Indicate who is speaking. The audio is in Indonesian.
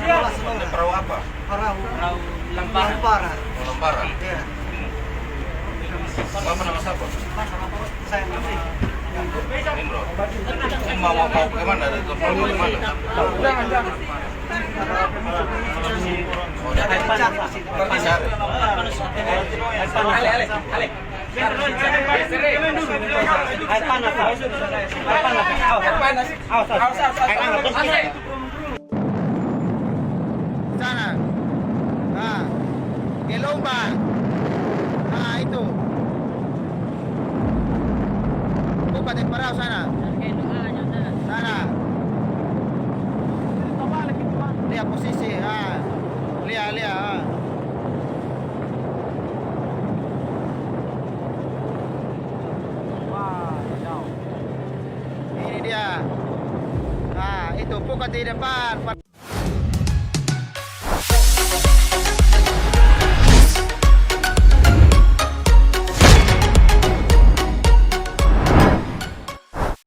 Speaker 1: Ini perahu apa?
Speaker 2: Perahu Lampara.
Speaker 1: Oh, Lampara.
Speaker 2: Iya.
Speaker 1: Apa nama siapa?
Speaker 2: Saya nanti.
Speaker 1: Indro. Ini mau kemana? Ada telepon mau kemana?
Speaker 3: Jangan.
Speaker 1: Oh, dari Sari.
Speaker 3: Ale. Sana. Nah. Gelomba. Nah, itu. Kabupaten Parau sana. Sana. Lihat posisi. Lihat. Ini dia. Nah, itu pukul di depan.